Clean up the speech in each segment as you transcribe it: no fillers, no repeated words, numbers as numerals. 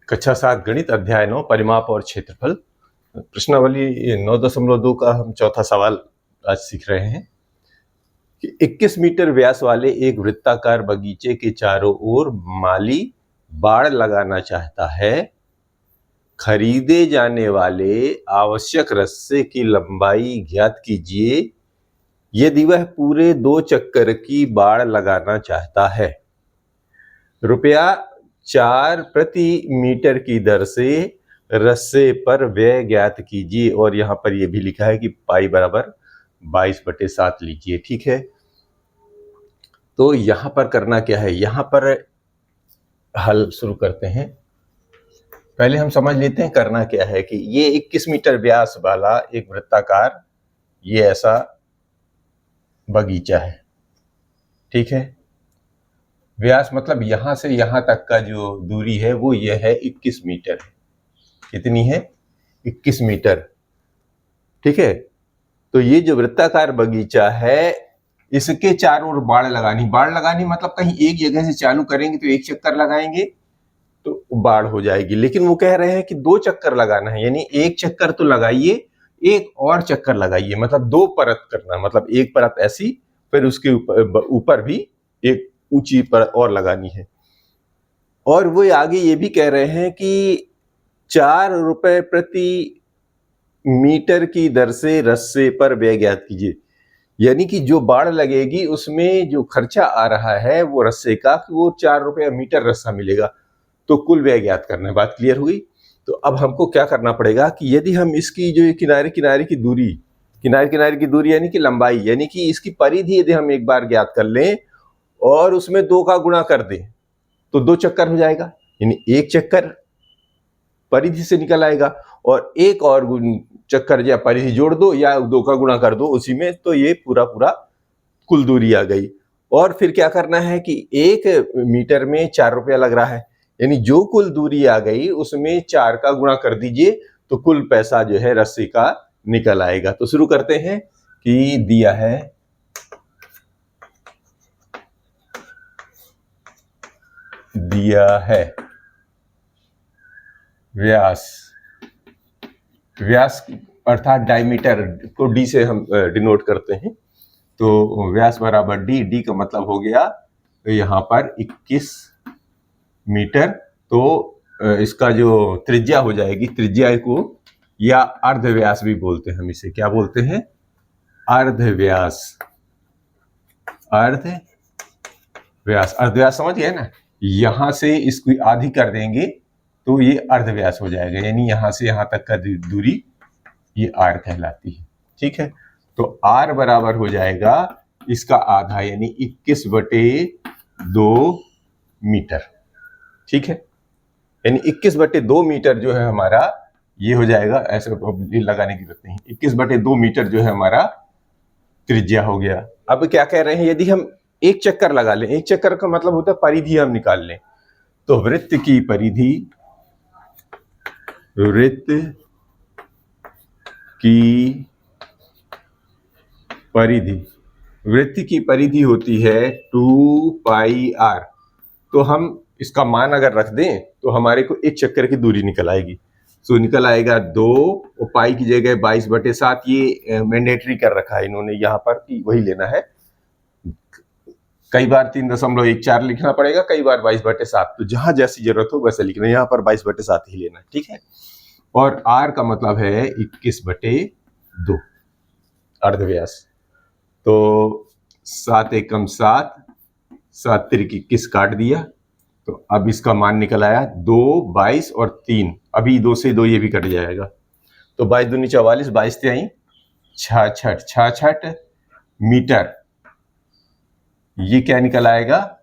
कक्षा 7 गणित अध्याय 9 परिमाप और क्षेत्रफल प्रश्नावली 9.2 का हम चौथा सवाल आज सीख रहे हैं कि 21 मीटर व्यास वाले एक वृत्ताकार बगीचे के चारों ओर माली बाड़ लगाना चाहता है। खरीदे जाने वाले आवश्यक रस्से की लंबाई ज्ञात कीजिए यदि वह पूरे 2 चक्कर की बाड़ लगाना चाहता है। रुपया 4 प्रति मीटर की दर से रस्से पर व्यय ज्ञात कीजिए। और यहाँ पर यह भी लिखा है कि पाई बराबर 22/7 लीजिए। ठीक है, तो यहाँ पर करना क्या है, यहाँ पर हल शुरू करते हैं। पहले हम समझ लेते हैं करना क्या है कि ये 21 मीटर व्यास वाला एक वृत्ताकार ये ऐसा बगीचा है। ठीक है, व्यास मतलब यहां से यहां तक का जो दूरी है वो ये है 21 मीटर है। कितनी है? 21 मीटर। ठीक है, तो ये जो वृत्ताकार बगीचा है इसके चारों ओर बाड़ लगानी मतलब कहीं एक जगह से चालू करेंगे तो एक चक्कर लगाएंगे तो बाड़ हो जाएगी, लेकिन वो कह रहे हैं कि 2 चक्कर लगाना है, यानी एक चक्कर तो लगाइए, एक और चक्कर लगाइए, मतलब 2 परत करना, मतलब एक परत ऐसी फिर उसके ऊपर भी एक ऊंची परत और लगानी है। और वो आगे ये भी कह रहे हैं कि 4 रुपए प्रति मीटर की दर से रस्से पर व्यय ज्ञात कीजिए, यानी कि जो बाड़ लगेगी उसमें जो खर्चा आ रहा है वो रस्से का, वो 4 रुपए मीटर रस्सा मिलेगा, तो कुल व्यय ज्ञात करना है। बात क्लियर हुई? तो अब हमको क्या करना पड़ेगा कि यदि हम इसकी जो किनारे किनारे की दूरी यानी कि लंबाई, यानी कि इसकी परिधि यदि हम एक बार ज्ञात कर लें और उसमें 2 का गुणा कर दें तो 2 चक्कर हो जाएगा, यानी एक चक्कर परिधि से निकल आएगा और एक और चक्कर या परिधि जोड़ दो या 2 का गुणा कर दो उसी में, तो ये पूरा कुल दूरी आ गई। और फिर क्या करना है कि 1 मीटर में 4 रुपया लग रहा है, यानी जो कुल दूरी आ गई उसमें 4 का गुणा कर दीजिए तो कुल पैसा जो है रस्सी का निकल आएगा। तो शुरू करते हैं कि दिया है व्यास अर्थात डायमीटर को डी से हम डिनोट करते हैं, तो व्यास बराबर डी का मतलब हो गया यहाँ पर 21 मीटर, तो इसका जो त्रिज्या हो जाएगी, त्रिज्या को या अर्धव्यास भी बोलते हैं, हम इसे क्या बोलते हैं? अर्धव्यास। अर्धव्यास समझ गए ना? यहां से इसकी आधी कर देंगे तो ये अर्धव्यास हो जाएगा, यानी यहां से यहां तक का दूरी ये आर कहलाती है। ठीक है, तो आर बराबर हो जाएगा इसका आधा, यानी 21/2 मीटर। ठीक है, यानी 21/2 मीटर जो है हमारा ये हो जाएगा, ऐसे लगाने की जरूरत नहीं, 21/2 मीटर जो है हमारा त्रिज्या हो गया। अब क्या कह रहे हैं, यदि हम एक चक्कर लगा लें, एक चक्कर का मतलब होता है परिधि हम निकाल लें, तो वृत्त की परिधि होती है 2πr। तो हम इसका मान अगर रख दें तो हमारे को एक चक्कर की दूरी निकल आएगी, तो निकल आएगा 2 और पाई की जगह 22/7। ये मैंडेटरी कर रखा है इन्होंने यहाँ पर कि वही लेना है, कई बार 3.14 लिखना पड़ेगा, कई बार 22/7, तो जहां जैसी जरूरत हो वैसे लिखना, यहाँ पर 22/7 ही लेना है। ठीक है, और r का मतलब है 21/2 अर्धव्यास, तो 7 एकम 7, 7 तिरिक 21 काट दिया, तो अब इसका मान निकल आया 2, 22 और 3, अभी 2 से 2 ये भी कट जाएगा, तो 22 दूनी 44, 22 तिहाई 66 मीटर। ये क्या निकल आएगा?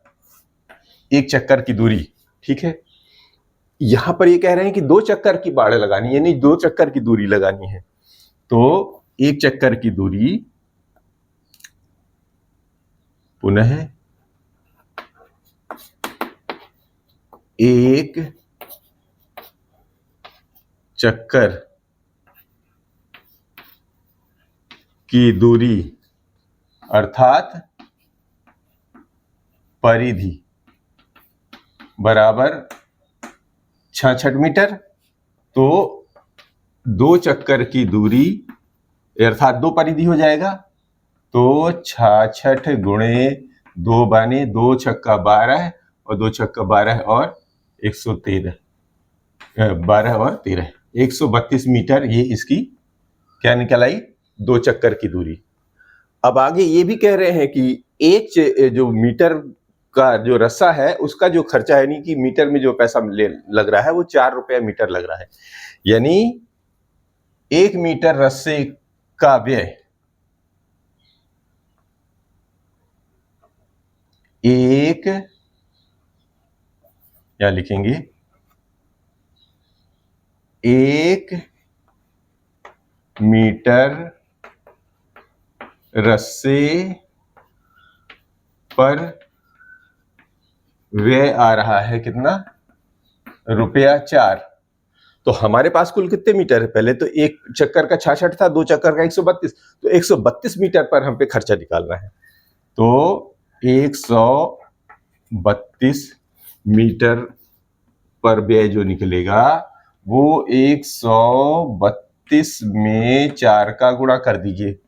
एक चक्कर की दूरी। ठीक है, यहां पर ये कह रहे हैं कि 2 चक्कर की बाड़ लगानी, यानी 2 चक्कर की दूरी लगानी है, तो एक चक्कर की दूरी पुनः एक चक्कर की दूरी अर्थात परिधि बराबर 66 मीटर, तो 2 चक्कर की दूरी अर्थात 2 परिधि हो जाएगा, तो 66 गुणे 2 बाने 2 छक्का 12 और 2 छक्का 12 और 113, 12 और 13, 132 मीटर ये इसकी क्या निकल आई, 2 चक्कर की दूरी। अब आगे ये भी कह रहे हैं कि एक जो मीटर का जो रस्सा है उसका जो खर्चा है, यानी कि मीटर में जो पैसा लग रहा है वो 4 रुपया मीटर लग रहा है, यानी 1 मीटर रस्से का व्यय एक, क्या लिखेंगे, 1 मीटर रस्से पर व्यय आ रहा है कितना, रुपया 4। तो हमारे पास कुल कितने मीटर है, पहले तो एक चक्कर का 66 था, 2 चक्कर का 132, तो 132 मीटर पर हम पे खर्चा निकालना है। तो 132 मीटर पर व्यय जो निकलेगा वो 132 में 4 का गुणा कर दीजिए,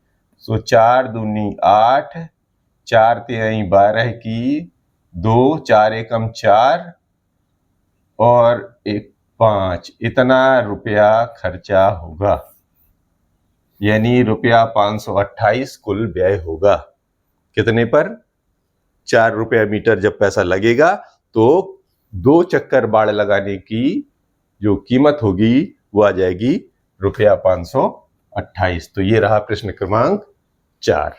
तो 4 दूनी 8, 4 तिहाई 12 की 2, 4 एकम 4 और 1 5, इतना रुपया खर्चा होगा, यानी रुपया 528 कुल व्यय होगा। कितने पर, 4 रुपया मीटर जब पैसा लगेगा तो 2 चक्कर बाड़ लगाने की जो कीमत होगी वो आ जाएगी रुपया 528। तो ये रहा प्रश्न क्रमांक 4।